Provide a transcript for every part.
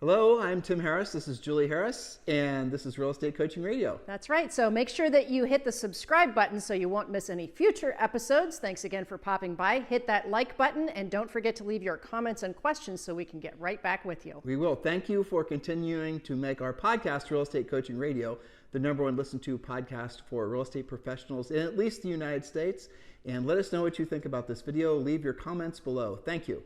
Hello, I'm Tim Harris. This is Julie Harris, and this is Real Estate Coaching Radio. That's right. So make sure that you hit the subscribe button so you won't miss any future episodes. Thanks again for popping by. Hit that like button, and don't forget to leave your comments and questions so we can get right back with you. We will. Thank you for continuing to make our podcast, Real Estate Coaching Radio, the number one listened to podcast for real estate professionals in at least the United States. And let us know what you think about this video. Leave your comments below. Thank you.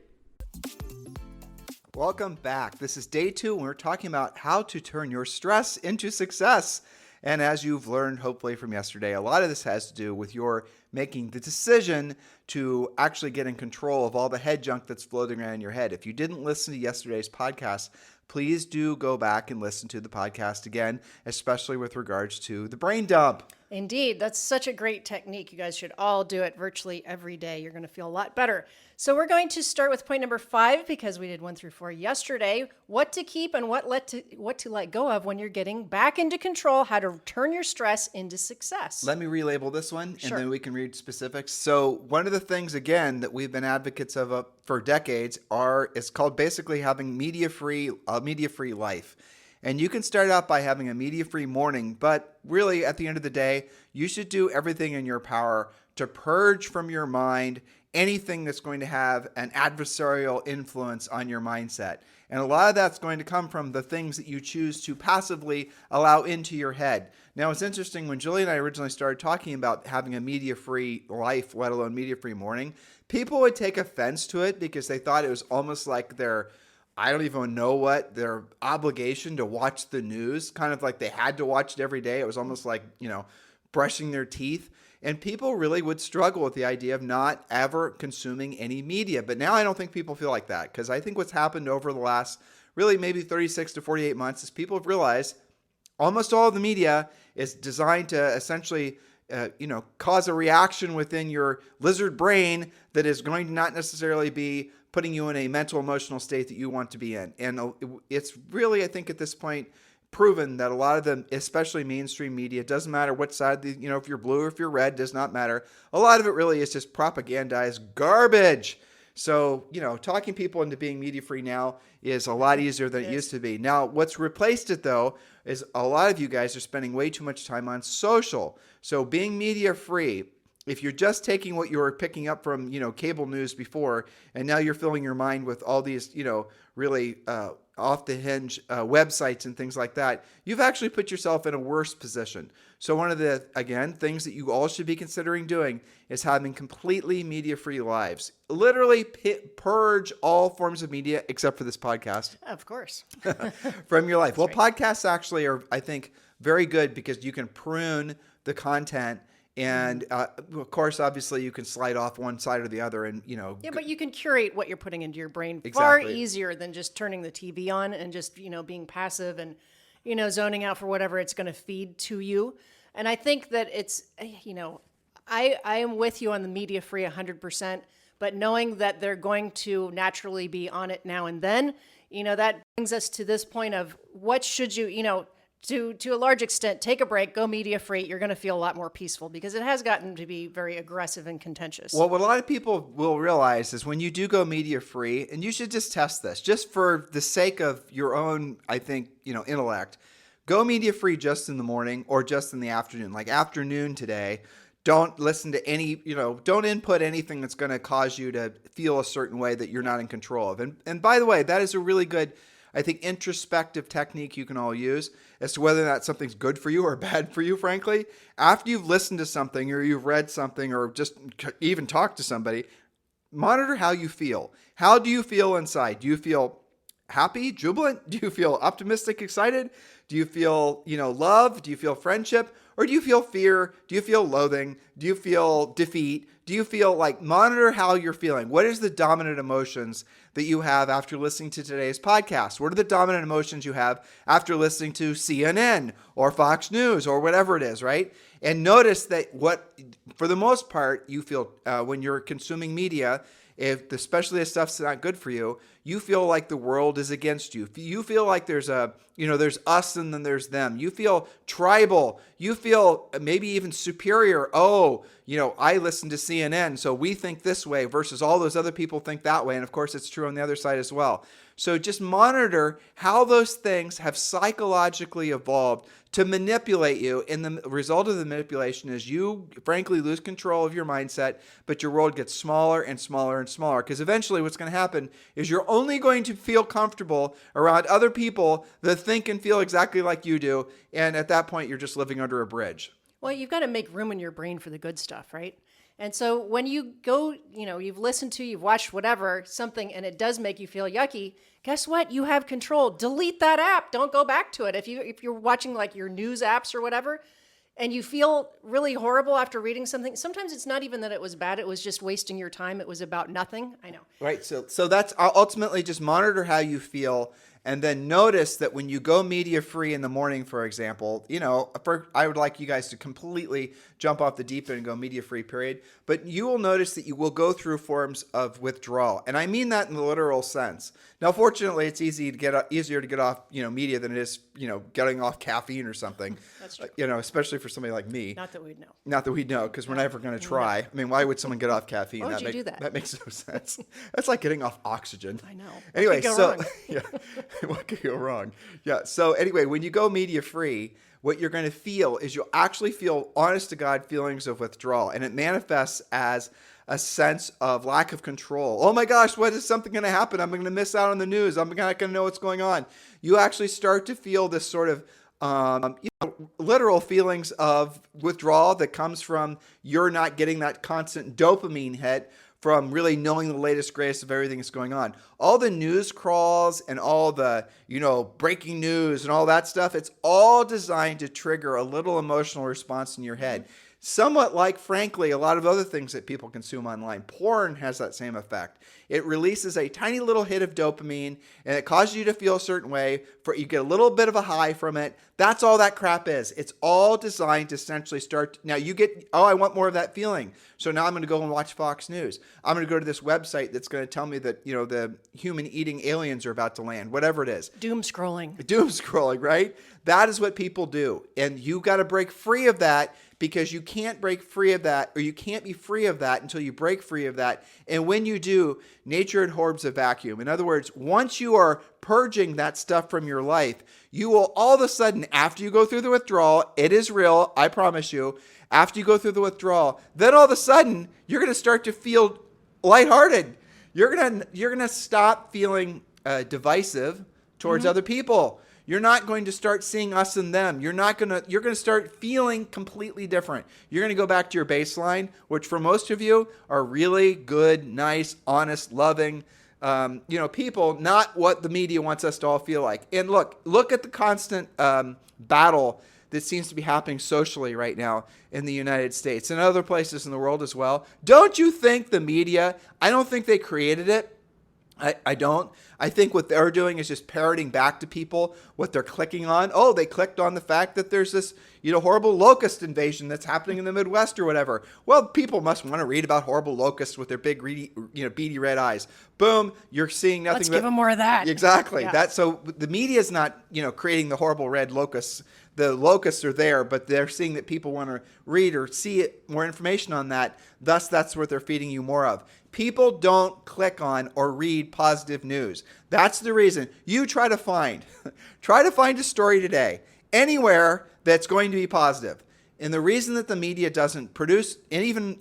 Welcome back. This is day 2, and we're talking about how to turn your stress into success. And as you've learned, hopefully from yesterday, a lot of this has to do with your making the decision to actually get in control of all the head junk that's floating around in your head. If you didn't listen to yesterday's podcast, please do go back and listen to the podcast again, especially with regards to the brain dump. Indeed, that's such a great technique. You guys should all do it virtually every day. You're going to feel a lot better. So we're going to start with point number 5 because we did 1 through 4 yesterday. What to keep and what to let go of when you're getting back into control, how to turn your stress into success. Let me relabel this one, Sure. and then we can read specifics. So one of the things, again, that we've been advocates of for decades is called basically having a media-free life. And you can start out by having a media-free morning, but really at the end of the day, you should do everything in your power to purge from your mind anything that's going to have an adversarial influence on your mindset. And a lot of that's going to come from the things that you choose to passively allow into your head. Now, it's interesting, when Julie and I originally started talking about having a media-free life, let alone media-free morning, people would take offense to it because they thought it was almost like their obligation to watch the news, kind of like they had to watch it every day. It was almost like, brushing their teeth. And people really would struggle with the idea of not ever consuming any media. But now I don't think people feel like that, because I think what's happened over the last really maybe 36 to 48 months is people have realized almost all of the media is designed to essentially cause a reaction within your lizard brain that is going to not necessarily be putting you in a mental, emotional state that you want to be in. And it's really, I think at this point, proven that a lot of them, especially mainstream media, doesn't matter what side, if you're blue or if you're red, does not matter. A lot of it really is just propagandized garbage. So, talking people into being media-free now is a lot easier than it used to be. Now, what's replaced it, though, is a lot of you guys are spending way too much time on social. So being media-free, if you're just taking what you were picking up from, cable news before, and now you're filling your mind with all these, really off the hinge websites and things like that, you've actually put yourself in a worse position. So one of the, again, things that you all should be considering doing is having completely media-free lives. Literally purge all forms of media except for this podcast. Of course. From your life. That's Well, right. Podcasts actually are, I think, very good because you can prune the content. And of course, obviously, you can slide off one side or the other, and Yeah, but you can curate what you're putting into your brain Exactly. far easier than just turning the TV on and just, being passive and, zoning out for whatever it's going to feed to you. And I think that it's, I am with you on the media free 100%, but knowing that they're going to naturally be on it now and then, that brings us to this point of what should you, to a large extent, take a break, go media free. You're going to feel a lot more peaceful because it has gotten to be very aggressive and contentious. Well, what a lot of people will realize is when you do go media free, and you should just test this, just for the sake of your own, I think, intellect, go media free just in the morning or just in the afternoon. Like afternoon today, don't listen to any, don't input anything that's going to cause you to feel a certain way that you're not in control of. And by the way, that is a really good, I think, introspective technique you can all use as to whether or not something's good for you or bad for you, frankly. After you've listened to something or you've read something or just even talked to somebody, monitor how you feel. How do you feel inside? Do you feel happy, jubilant? Do you feel optimistic, excited? Do you feel, love? Do you feel friendship? Or do you feel fear? Do you feel loathing? Do you feel defeat? Do you feel monitor how you're feeling? What is the dominant emotions that you have after listening to today's podcast? What are the dominant emotions you have after listening to CNN or Fox News or whatever it is, right? And notice that for the most part, you feel when you're consuming media, especially if stuff's not good for you, you feel like the world is against you. You feel like there's there's us and then there's them. You feel tribal. You feel maybe even superior. Oh, I listen to CNN, so we think this way versus all those other people think that way. And of course, it's true on the other side as well. So just monitor how those things have psychologically evolved to manipulate you. And the result of the manipulation is you, frankly, lose control of your mindset, but your world gets smaller and smaller and smaller. Because eventually what's going to happen is you're only going to feel comfortable around other people that think and feel exactly like you do. And at that point, you're just living under a bridge. Well, you've got to make room in your brain for the good stuff, right? And so when you go, you've listened to, you've watched whatever, something, and it does make you feel yucky, guess what? You have control. Delete that app. Don't go back to it. If you're watching like your news apps or whatever, and you feel really horrible after reading something, sometimes it's not even that it was bad. It was just wasting your time. It was about nothing. I know. Right. So that's ultimately just monitor how you feel. And then notice that when you go media free in the morning, for example, I would like you guys to completely jump off the deep end and go media free, period. But you will notice that you will go through forms of withdrawal. And I mean that in the literal sense. Now, fortunately, it's easier to get off, media than it is, getting off caffeine or something. That's true. Especially for somebody like me. Not that we'd know. Not that we'd know, because we're never going to try. I mean, why would someone get off caffeine? Why would you do that? That makes no sense. That's like getting off oxygen. I know. Anyway, What could go so wrong? yeah, what could go wrong? Yeah. So anyway, when you go media free, what you're going to feel is you'll actually feel honest to God feelings of withdrawal, and it manifests as a sense of lack of control. Oh my gosh, what is something going to happen? I'm going to miss out on the news. I'm not going to know what's going on. You actually start to feel this sort of literal feelings of withdrawal that comes from you're not getting that constant dopamine hit from really knowing the latest, greatest of everything that's going on. All the news crawls and all the, breaking news and all that stuff, it's all designed to trigger a little emotional response in your head. Somewhat like, frankly, a lot of other things that people consume online. Porn has that same effect. It releases a tiny little hit of dopamine, and it causes you to feel a certain way. You get a little bit of a high from it. That's all that crap is. It's all designed to essentially start. Now you get, I want more of that feeling. So now I'm going to go and watch Fox News. I'm going to go to this website that's going to tell me that, the human-eating aliens are about to land, whatever it is. Doom scrolling. Doom scrolling, right? That is what people do. And you got to break free of that, because you can't break free of that, or you can't be free of that until you break free of that. And when you do, nature abhors a vacuum. In other words, once you are purging that stuff from your life, you will all of a sudden, after you go through the withdrawal, it is real, I promise you, after you go through the withdrawal, then all of a sudden, you're going to start to feel lighthearted. You're going to stop feeling divisive towards other people. You're not going to start seeing us and them. You're going to start feeling completely different. You're going to go back to your baseline, which for most of you are really good, nice, honest, loving, people, not what the media wants us to all feel like. And look at the constant battle that seems to be happening socially right now in the United States and other places in the world as well. Don't you think the media, I don't think they created it. I don't. I think what they're doing is just parroting back to people what they're clicking on. Oh, they clicked on the fact that there's this, horrible locust invasion that's happening in the Midwest or whatever. Well, people must want to read about horrible locusts with their big, beady red eyes. Boom, you're seeing nothing. Let's give them more of that. Exactly. Yeah. So the media is not, creating the horrible red locusts. The locusts are there, but they're seeing that people want to read or see more information on that. Thus, that's what they're feeding you more of. People don't click on or read positive news. That's the reason. You try to find a story today anywhere that's going to be positive. And the reason that the media doesn't produce, and even,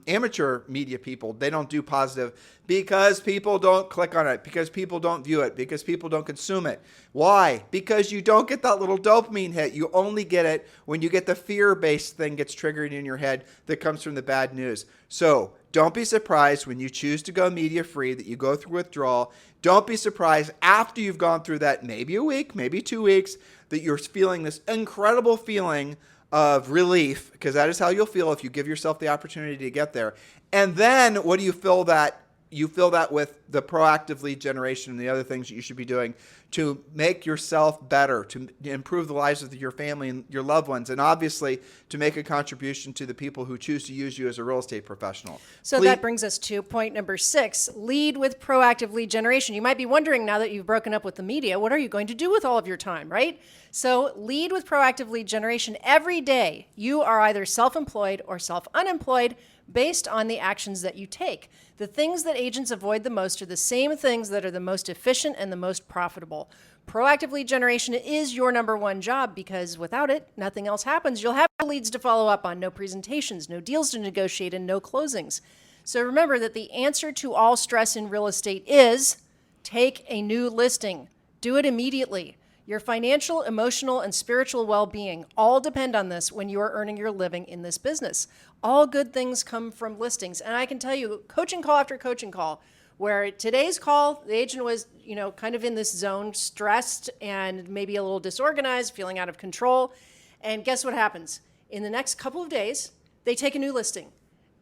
amateur media people, they don't do positive because people don't click on it, because people don't view it, because people don't consume it. Why? Because you don't get that little dopamine hit. You only get it when you get the fear-based thing gets triggered in your head that comes from the bad news. So don't be surprised when you choose to go media-free that you go through withdrawal. Don't be surprised after you've gone through that, maybe a week, maybe 2 weeks, that you're feeling this incredible feeling of relief, because that is how you'll feel if you give yourself the opportunity to get there. And then what do you fill that? You fill that with the proactive lead generation and the other things that you should be doing to make yourself better, to improve the lives of your family and your loved ones, and obviously to make a contribution to the people who choose to use you as a real estate professional. So that brings us to point number 6, lead with proactive lead generation. You might be wondering, now that you've broken up with the media, what are you going to do with all of your time, right? So lead with proactive lead generation. Every day, you are either self-employed or self-unemployed. based on the actions that you take. The things that agents avoid the most are the same things that are the most efficient and the most profitable. Proactive lead generation is your number one job because without it, nothing else happens. You'll have leads to follow up on, no presentations, no deals to negotiate, and no closings. So remember that the answer to all stress in real estate is take a new listing. Do it immediately. Your financial, emotional, and spiritual well-being all depend on this when you are earning your living in this business. All good things come from listings. And I can tell you, coaching call after coaching call, where today's call, the agent was, kind of in this zone, stressed and maybe a little disorganized, feeling out of control. And guess what happens? In the next couple of days, they take a new listing.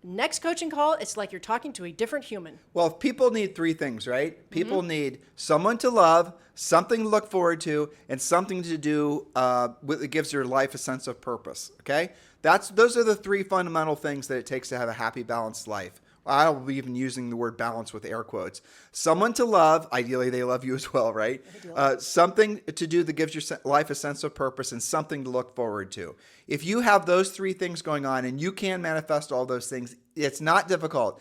Next coaching call, it's like you're talking to a different human. Well, people need three things, right? People need someone to love, something to look forward to, and something to do that gives your life a sense of purpose, okay? Those are the three fundamental things that it takes to have a happy, balanced life. I'll be even using the word balance with air quotes. Someone to love, ideally they love you as well, right? Something to do that gives your life a sense of purpose, and something to look forward to. If you have those three things going on and you can manifest all those things, it's not difficult.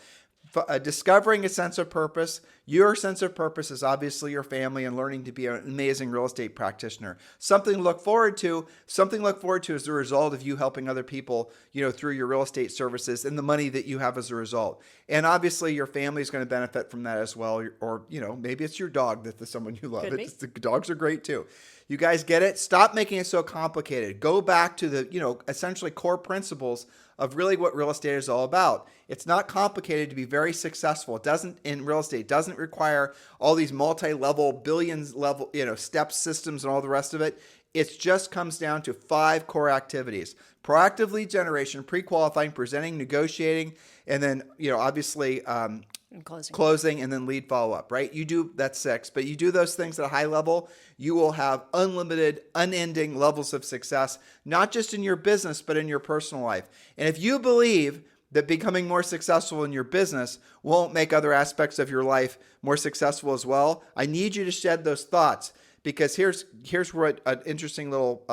Discovering a sense of purpose. Your sense of purpose is obviously your family and learning to be an amazing real estate practitioner. Something to look forward to. Something to look forward to is the result of you helping other people, through your real estate services and the money that you have as a result. And obviously your family is going to benefit from that as well. Or, maybe it's your dog that's someone you love. The dogs are great too. You guys get it? Stop making it so complicated. Go back to the, essentially core principles of really what real estate is all about. It's not complicated to be very successful. In real estate, doesn't require all these multi-level, billions level, steps, systems, and all the rest of it. It just comes down to 5 core activities: proactive lead generation, pre-qualifying, presenting, negotiating, and then, obviously, and closing, and then lead follow-up, right? That's 6, but you do those things at a high level, you will have unlimited, unending levels of success, not just in your business, but in your personal life. And if you believe that becoming more successful in your business won't make other aspects of your life more successful as well, I need you to shed those thoughts, because here's what an interesting little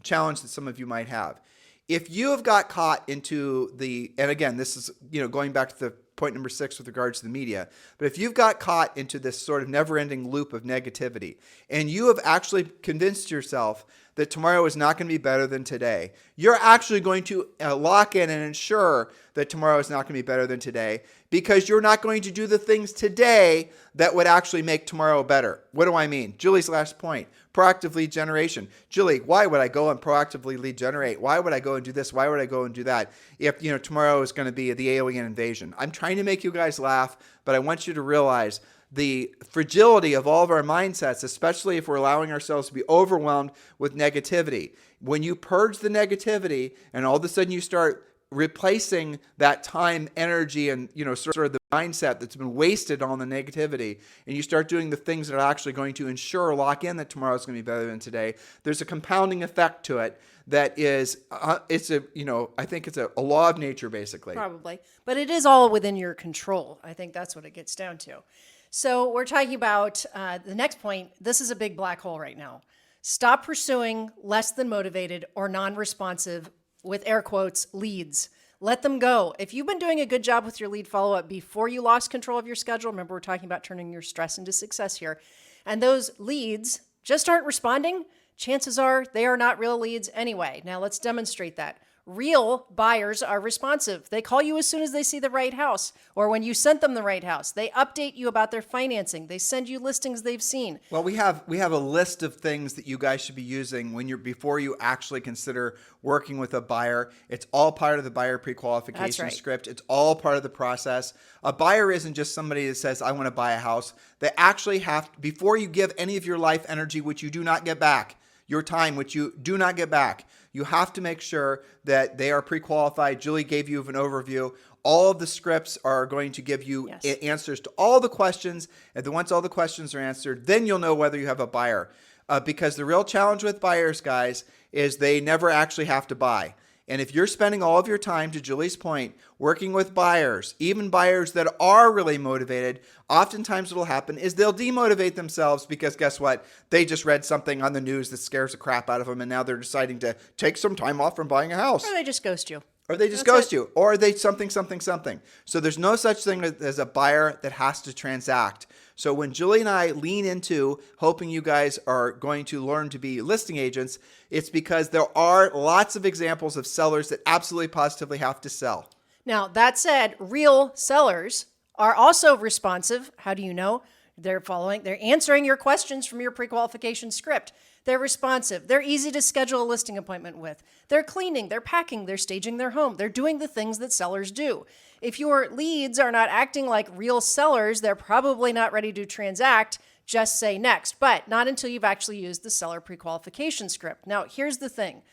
challenge that some of you might have. If you have got caught into and again, this is, going back to the point number 6 with regards to the media, but if you've got caught into this sort of never-ending loop of negativity, and you have actually convinced yourself that tomorrow is not going to be better than today, you're actually going to lock in and ensure that tomorrow is not going to be better than today, because you're not going to do the things today that would actually make tomorrow better. What do I mean? Julie's last point, proactive lead generation. Julie, why would I go and proactively lead generate? Why would I go and do this? Why would I go and do that if, tomorrow is going to be the alien invasion? I'm trying to make you guys laugh, but I want you to realize the fragility of all of our mindsets, especially if we're allowing ourselves to be overwhelmed with negativity. When you purge the negativity and all of a sudden you start replacing that time, energy, and sort of the mindset that's been wasted on the negativity, and you start doing the things that are actually going to ensure, lock in that tomorrow is going to be better than today, there's a compounding effect to it that is, I think it's a law of nature, basically. Probably. But it is all within your control. I think that's what it gets down to. So we're talking about the next point. This is a big black hole right now. Stop pursuing less than motivated or non-responsive, with air quotes, leads. Let them go. If you've been doing a good job with your lead follow-up before you lost control of your schedule, remember we're talking about turning your stress into success here, and those leads just aren't responding, chances are they are not real leads anyway. Now let's demonstrate that. Real buyers are responsive. They call you as soon as they see the right house, or when you sent them the right house. They update you about their financing. They send you listings they've seen. Well, we have a list of things that you guys should be using before you actually consider working with a buyer. It's all part of the buyer pre-qualification script. It's all part of the process. A buyer isn't just somebody that says, I want to buy a house. They actually have, before you give any of your life energy, which you do not get back, your time, which you do not get back, you have to make sure that they are pre-qualified. Julie gave you an overview. All of the scripts are going to give you answers to all the questions. And then once all the questions are answered, then you'll know whether you have a buyer. Because the real challenge with buyers, guys, is they never actually have to buy. And if you're spending all of your time, to Julie's point, working with buyers, even buyers that are really motivated, oftentimes what will happen is they'll demotivate themselves because guess what? They just read something on the news that scares the crap out of them, and now they're deciding to take some time off from buying a house. Or they just ghost you. Or they just That's ghost you, or they something. So there's no such thing as a buyer that has to transact. So when Julie and I lean into hoping you guys are going to learn to be listing agents, it's because there are lots of examples of sellers that absolutely positively have to sell. Now, that said, real sellers are also responsive. How do you know? They're answering your questions from your pre-qualification script. They're responsive. They're easy to schedule a listing appointment with. They're cleaning, they're packing, they're staging their home. They're doing the things that sellers do. If your leads are not acting like real sellers, they're probably not ready to transact. Just say next, but not until you've actually used the seller pre-qualification script. Now, here's the thing.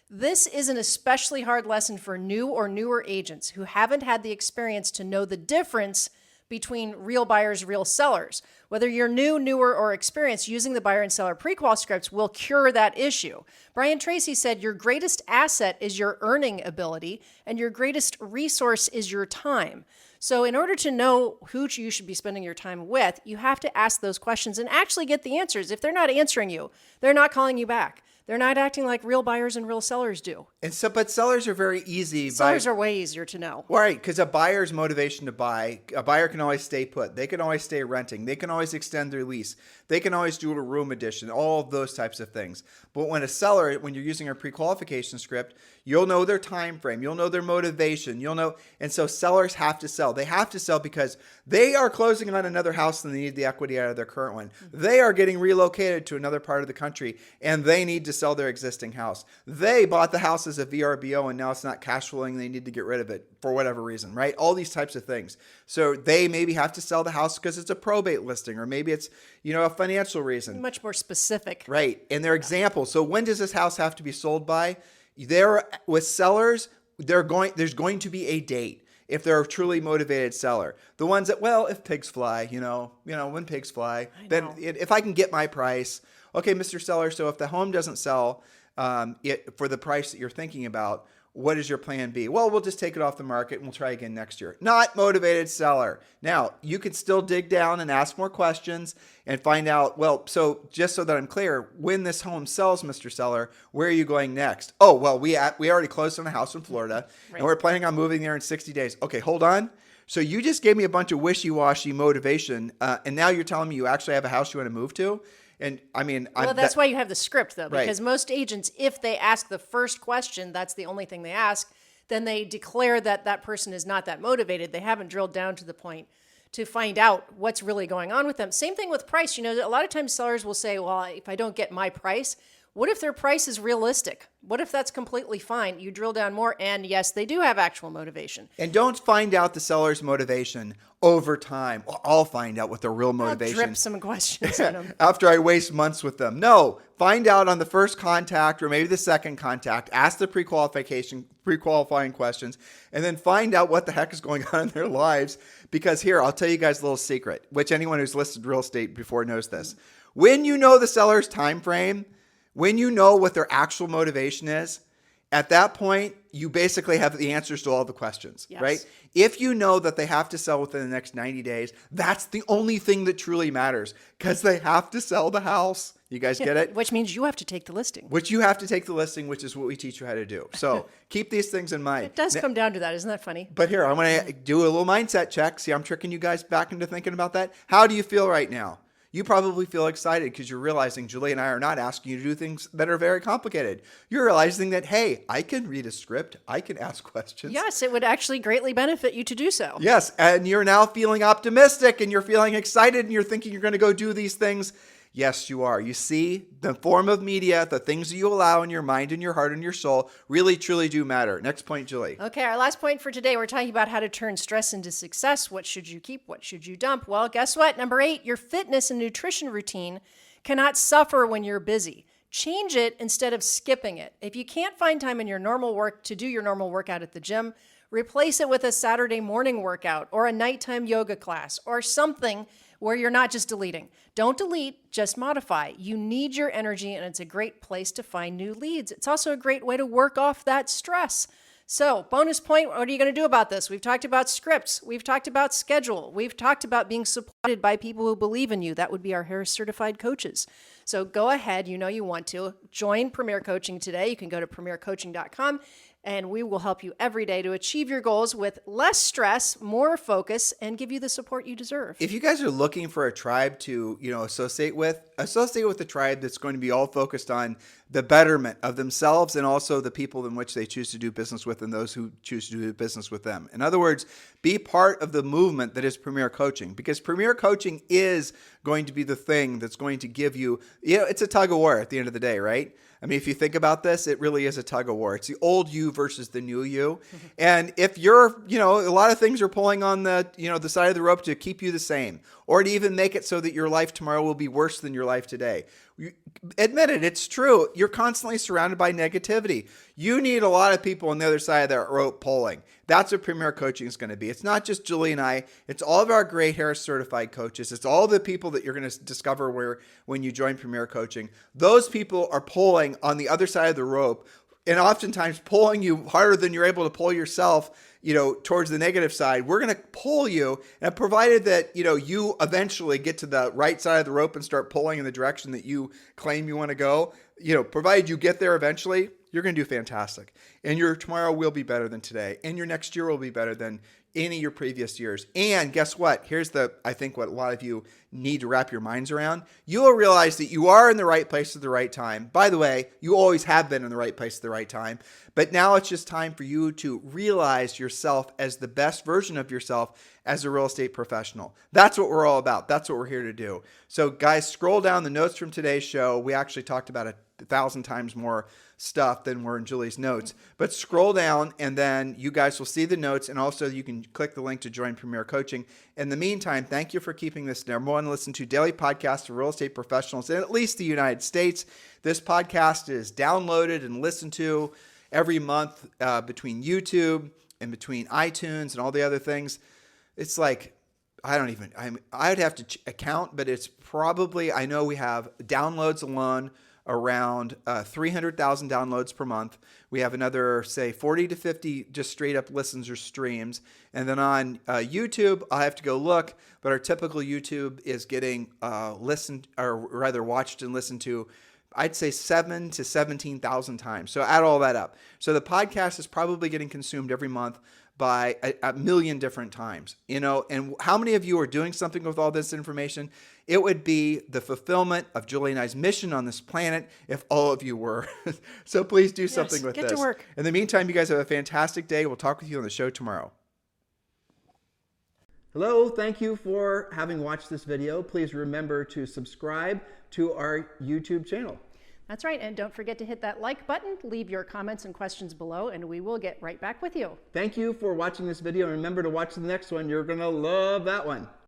This is an especially hard lesson for new or newer agents who haven't had the experience to know the difference between real buyers, real sellers. Whether you're new, newer, or experienced, using the buyer and seller pre-qual scripts will cure that issue. Brian Tracy said, your greatest asset is your earning ability, and your greatest resource is your time. So in order to know who you should be spending your time with, you have to ask those questions and actually get the answers. If they're not answering you, they're not calling you back. They're not acting like real buyers and real sellers do. And so, but sellers are very easy. Sellers are way easier to know. Right, because a buyer's motivation to buy, a buyer can always stay put. They can always stay renting. They can always extend their lease. They can always do a room addition, all of those types of things. But when a seller, when you're using a pre-qualification script, you'll know their time frame. You'll know their motivation. You'll know, and so sellers have to sell. They have to sell because they are closing on another house and they need the equity out of their current one. They are getting relocated to another part of the country and they need to sell their existing house. They bought the house as a VRBO and now it's not cash flowing. They need to get rid of it for whatever reason, right? All these types of things. So they maybe have to sell the house because it's a probate listing, or maybe it's, a financial reason. Much more specific. Right. And they're examples. So when does this house have to be sold by? There, with sellers, there's going to be a date if they're a truly motivated seller. The ones that, well, if pigs fly, when pigs fly, then if I can get my price, okay, Mr. Seller. So if the home doesn't sell for the price that you're thinking about, what is your plan B? Well, we'll just take it off the market and we'll try again next year. Not motivated seller. Now, you can still dig down and ask more questions and find out, well, so just so that I'm clear, when this home sells, Mr. Seller, where are you going next? Oh, well, we already closed on a house in Florida and we're planning on moving there in 60 days. Okay, hold on. So you just gave me a bunch of wishy-washy motivation and now you're telling me you actually have a house you want to move to? And I mean, well, that's why you have the script, though, because most agents, if they ask the first question, that's the only thing they ask, then they declare that that person is not that motivated. They haven't drilled down to the point to find out what's really going on with them. Same thing with price. A lot of times sellers will say, well, if I don't get my price, what if their price is realistic? What if that's completely fine? You drill down more, and yes, they do have actual motivation. And don't find out the seller's motivation over time. Well, I'll find out what their real motivation is. Drip some questions in them. After I waste months with them. No, find out on the first contact or maybe the second contact. Ask the pre-qualifying questions, and then find out what the heck is going on in their lives. Because here, I'll tell you guys a little secret, which anyone who's listed real estate before knows this. When you know the seller's time frame, when you know what their actual motivation is, at that point, you basically have the answers to all the questions, right? If you know that they have to sell within the next 90 days, that's the only thing that truly matters because they have to sell the house. You guys get it? Which means you have to take the listing. Which you have to take the listing, which is what we teach you how to do. So keep these things in mind. It does come down to that. Isn't that funny? But here, I want to do a little mindset check. See, I'm tricking you guys back into thinking about that. How do you feel right now? You probably feel excited because you're realizing Julie and I are not asking you to do things that are very complicated. You're realizing that, hey, I can read a script. I can ask questions. Yes, it would actually greatly benefit you to do so. Yes, and you're now feeling optimistic and you're feeling excited and you're thinking you're going to go do these things. Yes, you are. You see, the form of media, the things that you allow in your mind and your heart and your soul really, truly do matter. Next point, Julie. Okay, our last point for today, we're talking about how to turn stress into success. What should you keep? What should you dump? Well, guess what? Number 8, your fitness and nutrition routine cannot suffer when you're busy. Change it instead of skipping it. If you can't find time in your normal work to do your normal workout at the gym, replace it with a Saturday morning workout or a nighttime yoga class or something where you're not just deleting. Don't delete, just modify. You need your energy, and it's a great place to find new leads. It's also a great way to work off that stress. So, bonus point, what are you going to do about this? We've talked about scripts. We've talked about schedule. We've talked about being supported by people who believe in you. That would be our Harris certified coaches. So go ahead, you want to. Join Premier Coaching today. You can go to premiercoaching.com. And we will help you every day to achieve your goals with less stress, more focus, and give you the support you deserve. If you guys are looking for a tribe to, associate with a tribe that's going to be all focused on the betterment of themselves and also the people in which they choose to do business with and those who choose to do business with them. In other words, be part of the movement that is Premier Coaching, because Premier Coaching is going to be the thing that's going to give you, it's a tug of war at the end of the day, right? I mean, if you think about this, it really is a tug of war. It's the old you versus the new you. And if you're, a lot of things are pulling on the, the side of the rope to keep you the same, or to even make it so that your life tomorrow will be worse than your life today. Admit it, it's true. You're constantly surrounded by negativity. You need a lot of people on the other side of that rope pulling. That's what Premier Coaching is going to be. It's not just Julie and I. It's all of our Gray Hair certified coaches. It's all the people that you're going to discover when you join Premier Coaching. Those people are pulling on the other side of the rope, and oftentimes pulling you harder than you're able to pull yourself, towards the negative side. We're going to pull you, and provided that, you eventually get to the right side of the rope and start pulling in the direction that you claim you want to go, provided you get there eventually, you're going to do fantastic. And your tomorrow will be better than today. And your next year will be better than any of your previous years. And guess what? Here's I think what a lot of you need to wrap your minds around. You will realize that you are in the right place at the right time. By the way, you always have been in the right place at the right time. But now it's just time for you to realize yourself as the best version of yourself as a real estate professional. That's what we're all about. That's what we're here to do. So guys, scroll down the notes from today's show. We actually talked about 1,000 times more stuff than were in Julie's notes. But scroll down and then you guys will see the notes, and also you can click the link to join Premier Coaching. In the meantime, thank you for keeping this number one listen to daily podcast for real estate professionals in at least the United States. This podcast is downloaded and listened to every month between YouTube and between iTunes and all the other things. It's like, I'd have to account, but it's probably, I know we have downloads alone around 300,000 downloads per month. We have another, say, 40 to 50 just straight up listens or streams. And then on YouTube, I have to go look, but our typical YouTube is getting listened, or rather watched and listened to, I'd say 7 to 17,000 times. So add all that up. So the podcast is probably getting consumed every month by a million different times, and how many of you are doing something with all this information? It would be the fulfillment of Julie and I's mission on this planet if all of you were. So please do something with this. Get to work. In the meantime, you guys have a fantastic day. We'll talk with you on the show tomorrow. Hello, thank you for having watched this video. Please remember to subscribe to our YouTube channel. That's right, and don't forget to hit that like button, leave your comments and questions below, and we will get right back with you. Thank you for watching this video, and remember to watch the next one. You're going to love that one.